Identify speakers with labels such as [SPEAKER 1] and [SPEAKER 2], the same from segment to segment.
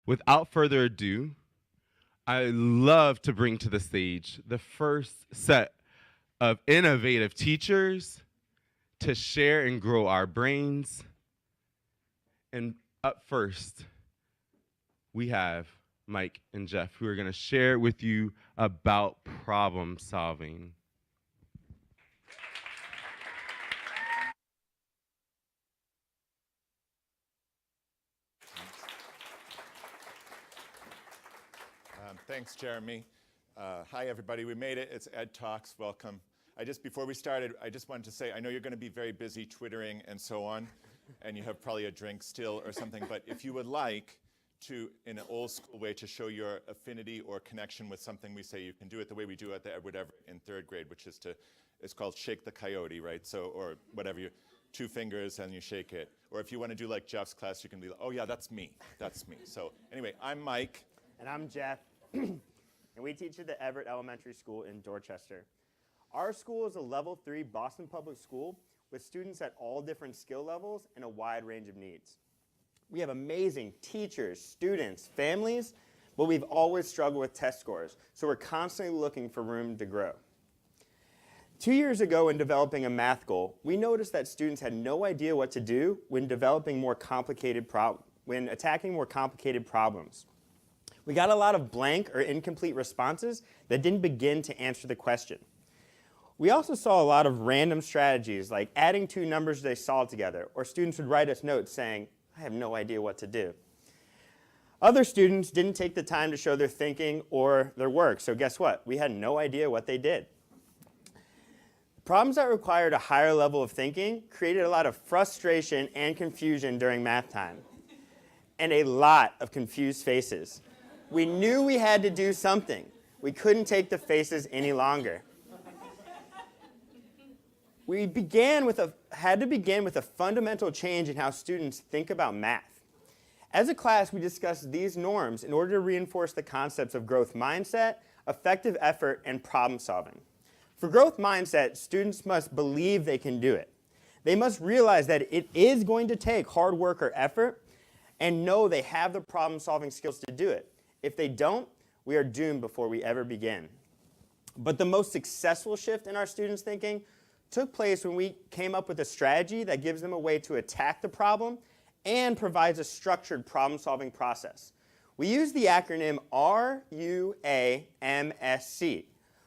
[SPEAKER 1] without further ado, I love to bring to the stage the first set of innovative teachers to share and grow our brains. And up first, we have Mike and Jeff, who are going to share with you about problem solving.
[SPEAKER 2] Thanks, Jeremy. Hi, everybody. We made it. It's EdTalks. Welcome. Before we started, I just wanted to say, I know you're going to be very busy Twittering and so on, and you have probably a drink still or something, but if you would like to, in an old school way, to show your affinity or connection with something we say, you can do it the way we do at the Everett in third grade, which is it's called shake the coyote, right? So, or whatever, you 2 fingers and you shake it. Or if you want to do like Jeff's class, you can be like, oh yeah, that's me. That's me. So anyway, I'm Mike.
[SPEAKER 3] And I'm Jeff. And we teach at the Everett Elementary School in Dorchester. Our school is a level 3 Boston public school with students at all different skill levels and a wide range of needs. We have amazing teachers, students, families, but we've always struggled with test scores, so we're constantly looking for room to grow. 2 years ago, in developing a math goal, we noticed that students had no idea what to do when attacking more complicated problems. We got a lot of blank or incomplete responses that didn't begin to answer the question. We also saw a lot of random strategies, like adding 2 numbers they saw together, or students would write us notes saying, I have no idea what to do. Other students didn't take the time to show their thinking or their work, so guess what? We had no idea what they did. Problems that required a higher level of thinking created a lot of frustration and confusion during math time, and a lot of confused faces. We knew we had to do something. We couldn't take the faces any longer. We had to begin with a fundamental change in how students think about math. As a class, we discussed these norms in order to reinforce the concepts of growth mindset, effective effort, and problem solving. For growth mindset, students must believe they can do it. They must realize that it is going to take hard work or effort and know they have the problem-solving skills to do it. If they don't, we are doomed before we ever begin. But the most successful shift in our students' thinking took place when we came up with a strategy that gives them a way to attack the problem and provides a structured problem-solving process. We use the acronym RUAMSC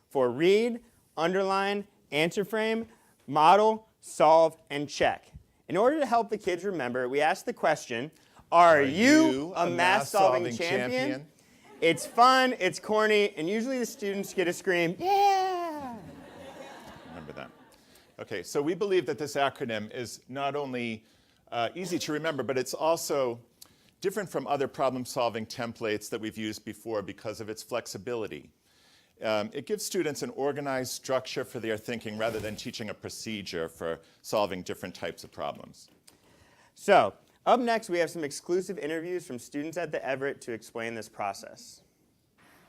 [SPEAKER 3] for read, underline, answer frame, model, solve, and check. In order to help the kids remember, we asked the question, are you a math-solving champion? It's fun, it's corny, and usually the students get a scream, yeah!
[SPEAKER 2] Remember that. Okay, so we believe that this acronym is not only easy to remember, but it's also different from other problem-solving templates that we've used before because of its flexibility. It gives students an organized structure for their thinking rather than teaching a procedure for solving different types of problems.
[SPEAKER 3] So, up next, we have some exclusive interviews from students at the Everett to explain this process.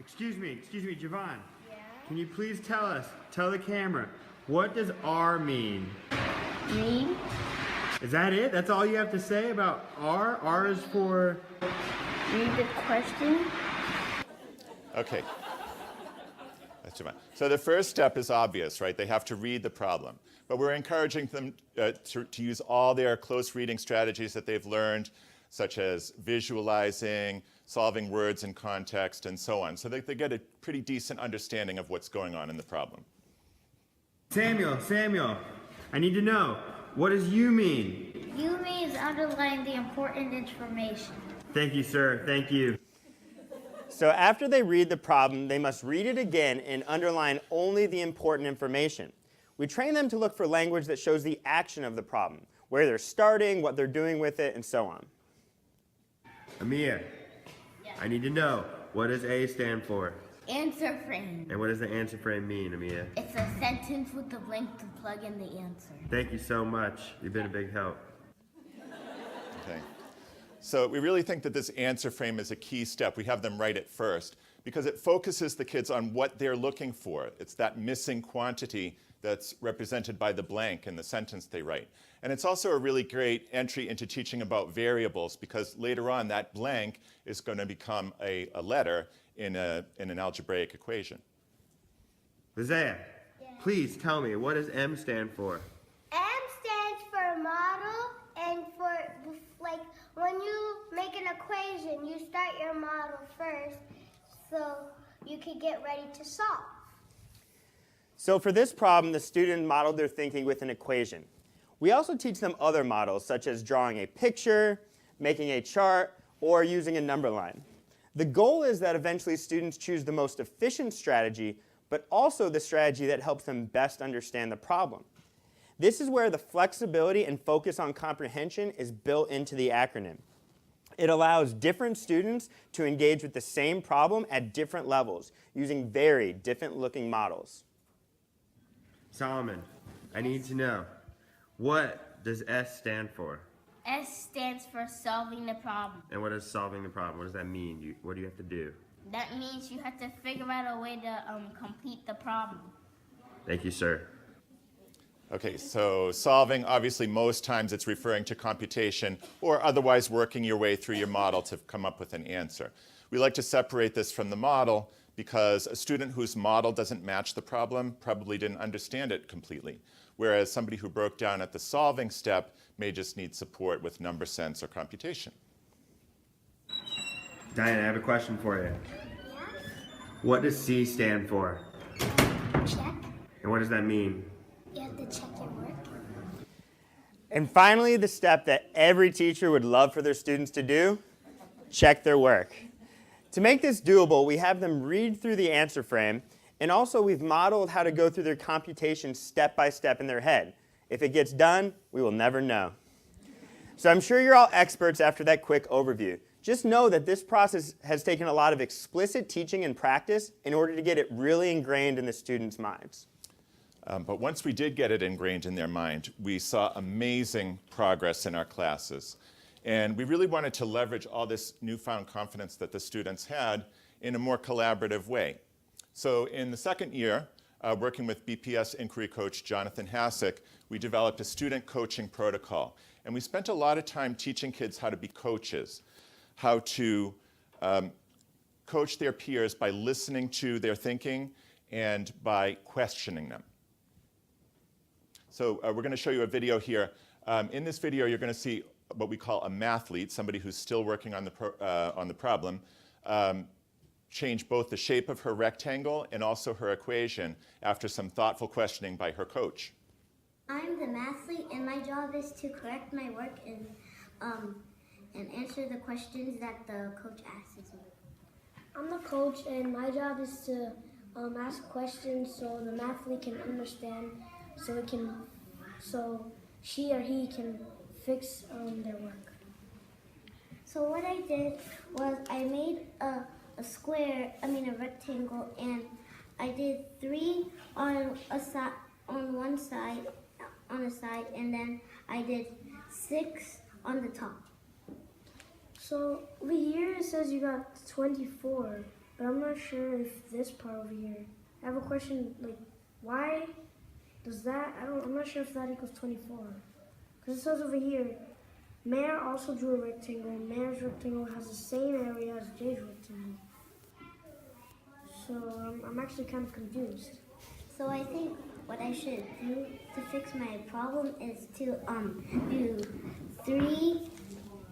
[SPEAKER 4] Excuse me, Javon. Yeah? Can you please tell the camera, what does R mean?
[SPEAKER 5] Read.
[SPEAKER 4] Is that it? That's all you have to say about R? R is for?
[SPEAKER 5] Read the question.
[SPEAKER 2] Okay. That's Javon. So the first step is obvious, right? They have to read the problem. But we're encouraging them to use all their close reading strategies that they've learned, such as visualizing, solving words in context, and so on, so that they get a pretty decent understanding of what's going on in the problem.
[SPEAKER 4] Samuel, I need to know, what does you mean?
[SPEAKER 5] You means underline the important information.
[SPEAKER 4] Thank you, sir. Thank you.
[SPEAKER 3] So after they read the problem, they must read it again and underline only the important information. We train them to look for language that shows the action of the problem, where they're starting, what they're doing with it, and so on.
[SPEAKER 4] Amir,
[SPEAKER 5] Yes.
[SPEAKER 4] I need to know, what does A stand for?
[SPEAKER 5] Answer frame.
[SPEAKER 4] And what does the answer frame mean, Amir?
[SPEAKER 5] It's a sentence with the link to plug in the answer.
[SPEAKER 4] Thank you so much. You've been a big help.
[SPEAKER 2] Okay. So we really think that this answer frame is a key step. We have them write it first because it focuses the kids on what they're looking for. It's that missing quantity that's represented by the blank in the sentence they write. And it's also a really great entry into teaching about variables, because later on that blank is going to become a letter in an algebraic equation.
[SPEAKER 4] Isaiah, please tell me, what does M stand for?
[SPEAKER 6] M stands for model, and for, like, when you make an equation, you start your model first so you can get ready to solve.
[SPEAKER 3] So for this problem, the student modeled their thinking with an equation. We also teach them other models, such as drawing a picture, making a chart, or using a number line. The goal is that eventually students choose the most efficient strategy, but also the strategy that helps them best understand the problem. This is where the flexibility and focus on comprehension is built into the acronym. It allows different students to engage with the same problem at different levels, using very different looking models.
[SPEAKER 4] Solomon, I need to know, what does S stand for?
[SPEAKER 5] S stands for solving the problem.
[SPEAKER 4] And what is solving the problem? What does that mean? What do you have to do?
[SPEAKER 5] That means you have to figure out a way to complete the problem.
[SPEAKER 4] Thank you, sir.
[SPEAKER 2] Okay, so solving, obviously most times it's referring to computation or otherwise working your way through your model to come up with an answer. We like to separate this from the model because a student whose model doesn't match the problem probably didn't understand it completely, whereas somebody who broke down at the solving step may just need support with number sense or computation.
[SPEAKER 4] Diana, I have a question for you.
[SPEAKER 6] Yeah?
[SPEAKER 4] What does C stand for?
[SPEAKER 6] Check.
[SPEAKER 4] And what does that mean?
[SPEAKER 6] You have to check your work.
[SPEAKER 3] And finally, the step that every teacher would love for their students to do, check their work. To make this doable, we have them read through the answer frame, and also we've modeled how to go through their computation step by step in their head. If it gets done, we will never know. So I'm sure you're all experts after that quick overview. Just know that this process has taken a lot of explicit teaching and practice in order to get it really ingrained in the students' minds.
[SPEAKER 2] But once we did get it ingrained in their mind, we saw amazing progress in our classes. And we really wanted to leverage all this newfound confidence that the students had in a more collaborative way. So in the second year, working with BPS inquiry coach Jonathan Hassick, we developed a student coaching protocol. And we spent a lot of time teaching kids how to be coaches, how to coach their peers by listening to their thinking and by questioning them. So we're going to show you a video here. In this video, you're going to see what we call a mathlete, somebody who's still working on the problem, change both the shape of her rectangle and also her equation after some thoughtful questioning by her coach.
[SPEAKER 6] I'm the mathlete, and my job is to correct my work and answer the questions that the coach asks me.
[SPEAKER 7] I'm the coach, and my job is to ask questions so the mathlete can understand, so she or he can fix their work.
[SPEAKER 6] So what I did was I made a rectangle, and I did 3 on one side, and then I did 6 on the top.
[SPEAKER 7] So over here it says you got 24, but I'm not sure if this part over here. I have a question, like, why does that, I'm not sure if that equals 24. Because it says over here, Mayor also drew a rectangle. Mayor's rectangle has the same area as Jay's rectangle. So I'm actually kind of confused.
[SPEAKER 6] So I think what I should do to fix my problem is to do 3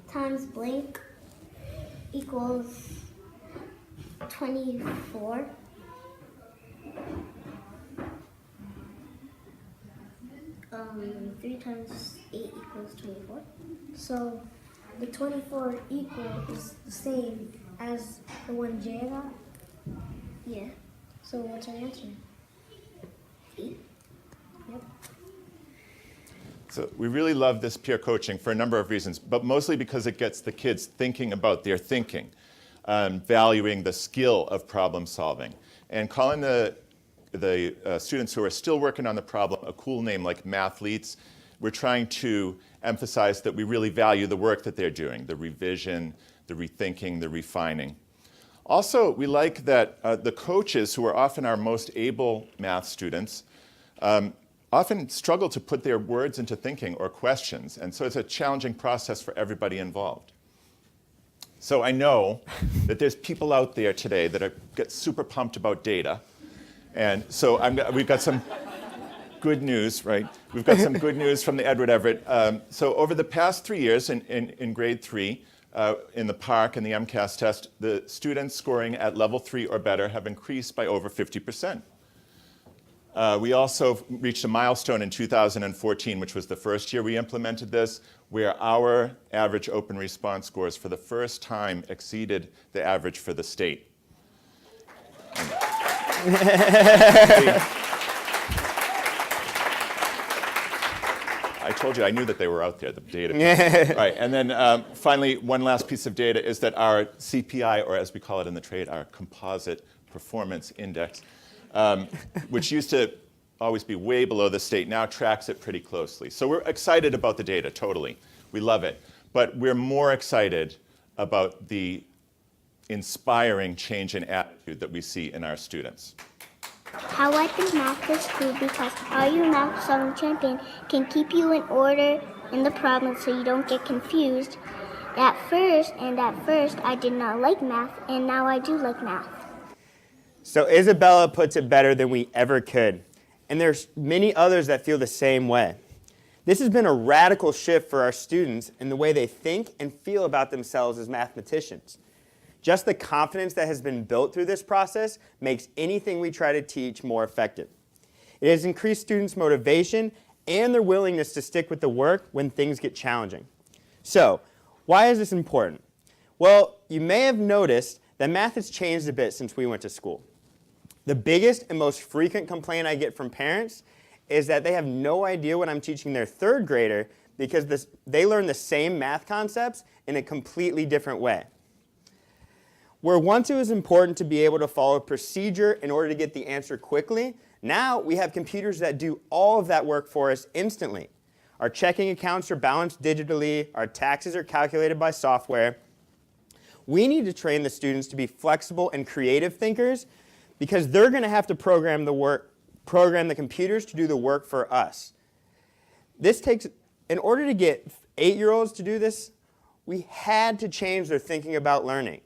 [SPEAKER 6] times blank equals 24. 3 times 8 equals 24.
[SPEAKER 7] So the 24 equal is the same as the one Jay got?
[SPEAKER 6] Yeah.
[SPEAKER 7] So what's our answer?
[SPEAKER 6] 8.
[SPEAKER 7] Yep.
[SPEAKER 2] So we really love this peer coaching for a number of reasons, but mostly because it gets the kids thinking about their thinking, valuing the skill of problem solving, and calling the students who are still working on the problem a cool name like Mathletes. We're trying to emphasize that we really value the work that they're doing, the revision, the rethinking, the refining. Also, we like that the coaches, who are often our most able math students, often struggle to put their words into thinking or questions. And so it's a challenging process for everybody involved. So I know that there's people out there today that get super pumped about data. And so we've got some good news, right? We've got some good news from the Everett. So over the past 3 years in grade 3, in the PARCC and the MCAS test, the students scoring at level 3 or better have increased by over 50%. We also reached a milestone in 2014, which was the first year we implemented this, where our average open response scores for the first time exceeded the average for the state. I told you, I knew that they were out there, the data. All right, and then finally, one last piece of data is that our CPI, or as we call it in the trade, our Composite Performance Index, which used to always be way below the state, now tracks it pretty closely. So we're excited about the data, totally. We love it. But we're more excited about the inspiring change in attitude that we see in our students.
[SPEAKER 6] How I think math is cool because Are You Math Solving Champion can keep you in order in the problem so you don't get confused. At first, I did not like math, and now I do like math.
[SPEAKER 3] So Isabella puts it better than we ever could. And there's many others that feel the same way. This has been a radical shift for our students in the way they think and feel about themselves as mathematicians. Just the confidence that has been built through this process makes anything we try to teach more effective. It has increased students' motivation and their willingness to stick with the work when things get challenging. So, why is this important? Well, you may have noticed that math has changed a bit since we went to school. The biggest and most frequent complaint I get from parents is that they have no idea what I'm teaching their third grader because they learn the same math concepts in a completely different way. Where once it was important to be able to follow a procedure in order to get the answer quickly, now we have computers that do all of that work for us instantly. Our checking accounts are balanced digitally, our taxes are calculated by software. We need to train the students to be flexible and creative thinkers because they're going to have to program the computers to do the work for us. In order to get 8-year-olds to do this, we had to change their thinking about learning.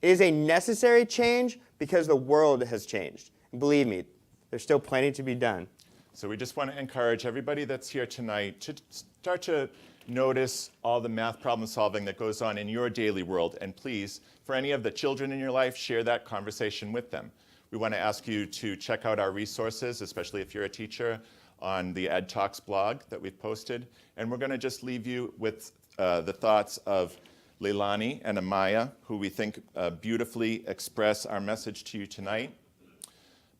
[SPEAKER 3] It is a necessary change because the world has changed. And believe me, there's still plenty to be done.
[SPEAKER 2] So we just want to encourage everybody that's here tonight to start to notice all the math problem solving that goes on in your daily world. And please, for any of the children in your life, share that conversation with them. We want to ask you to check out our resources, especially if you're a teacher, on the EdTalks blog that we've posted. And we're going to just leave you with the thoughts of Leilani and Amaya, who we think beautifully express our message to you tonight.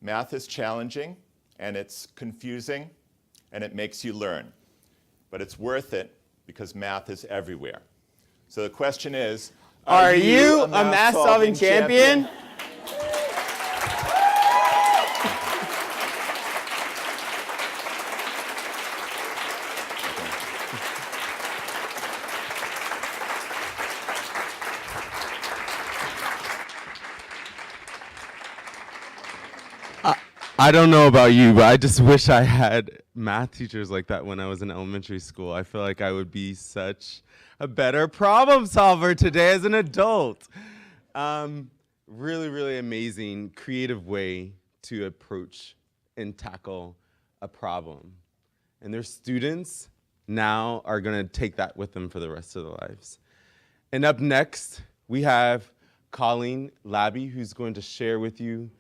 [SPEAKER 2] Math is challenging, and it's confusing, and it makes you learn. But it's worth it because math is everywhere. So the question is,
[SPEAKER 3] are you a math-solving champion?
[SPEAKER 1] I don't know about you, but I just wish I had math teachers like that when I was in elementary school. I feel like I would be such a better problem solver today as an adult. Really, really amazing, creative way to approach and tackle a problem. And their students now are going to take that with them for the rest of their lives. And up next, we have Colleen Labby, who's going to share with you